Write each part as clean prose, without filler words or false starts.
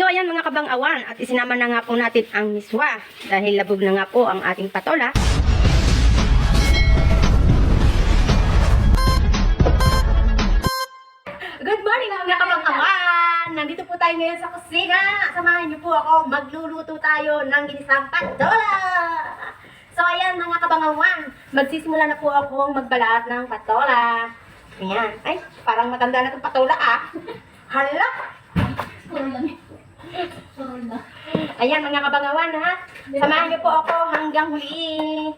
So ayan mga kabang-awan, at isinama na nga po natin ang miswa dahil labog na nga po ang ating patola. Good morning mga kabang-awan! Nandito po tayo ngayon sa kusina. Samahan niyo po ako, magluluto tayo ng ginisang patola. So ayan mga kabang-awan, magsisimula na po akong magbalat ng patola. Ayan, ay parang matanda na itong patola ah. Hala! Ayan mga kabang-awan ha, samahan niyo po ako hanggang huli.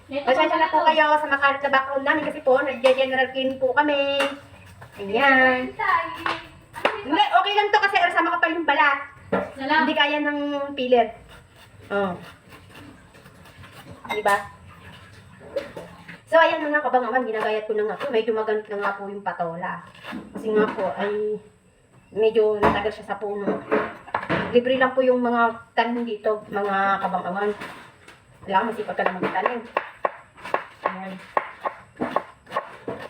Pasensya na po kayo sa makalat na background namin kasi po nag-general clean po kami. Ayan. Hindi, okay lang to kasi sama kapal yung balat. Hindi kaya ng peeler. Oh. Diba? So ayan mga kabang-awan, ginagayat ko na nga po. Medyo maganit na nga po yung patola. Kasi nga po ay medyo natagal siya sa puno. Libre lang po yung mga tanim dito, mga kabang-awan. Kailangan masipag ka na magtanim. Ayan.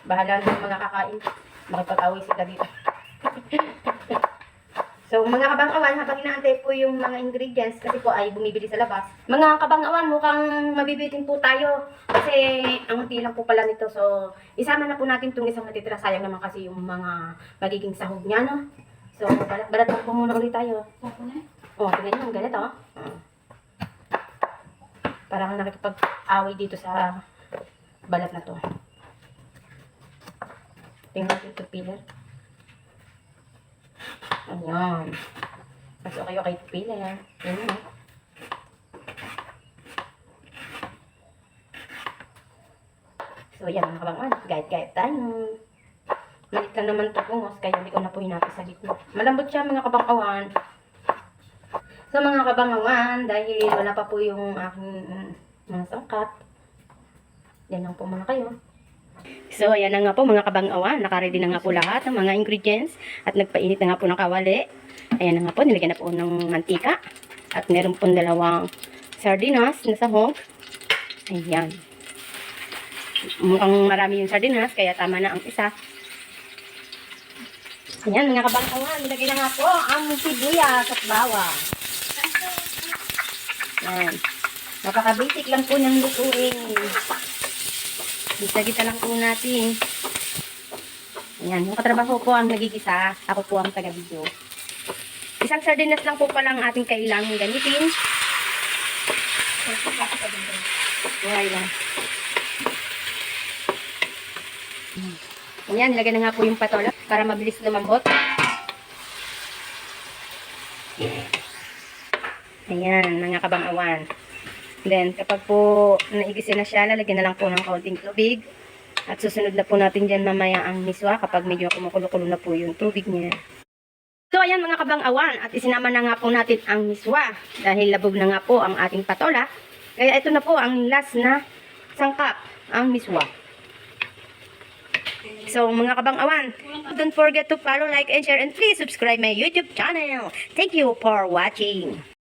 Bahala na yung mga kakain. Makipag-away sila dito. So, mga kabang-awan, habang inaantay po yung mga ingredients, kasi po ay bumibili sa labas. Mga kabang-awan, mukhang mabibitin po tayo. Kasi, ang unti lang po pala nito. So, isama na po natin itong isang natitira. Sayang naman kasi yung mga magiging sahog niya, no? So, balat po muna ulit tayo. Oh, tingnan nyo, ang galit, oh. Parang nakikipag-away dito sa balat na to. Tingnan natin ito, peeler. Ayan. Mas okay ito, peeler. Ayan, oh. So, ayan, mga kabang-awan. Gayet-gayet tayo. Malit lang naman ito pungos, kaya hindi ko na po hinapis sa gitna. Malambot siya mga kabang-awan. So mga kabang-awan, dahil wala pa po yung aking mga sangkap, yan lang po muna kayo. So ayan na nga po mga kabang-awan, nakaready na nga po lahat ng mga ingredients at nagpainit na nga po ng kawali. Ayan na nga po, nilagyan na po ng mantika at meron po dalawang sardinas na sahog. Ayan. Mukhang marami yung sardinas, kaya tama na ang isa. Ayan mga kabang-awan, nilagay na nga po ang sibuyas at bawang. Ayan. Napaka-basic lang po ng lutuin. Gisa-gisa lang po natin. Ayan, yung katrabaho ko ang nagigisa. Ako po ang taga-video. Isang sardinas lang po palang ating kailangang gamitin. Okay lang. Ayan, nilagay na nga po yung patola para mabilis lumambot. Ayan, mga kabang-awan. Then, kapag po naigisin na siya, lalagyan na lang po ng kaunting tubig. At susunod na po natin dyan mamaya ang miswa kapag medyo kumukulo-kulo na po yung tubig niya. So, ayan mga kabang-awan. At isinama na nga po natin ang miswa dahil labog na nga po ang ating patola. Kaya ito na po ang last na sangkap, ang miswa. So, mga kabang-awan, don't forget to follow, like, and share, and please subscribe my YouTube channel. Thank you for watching.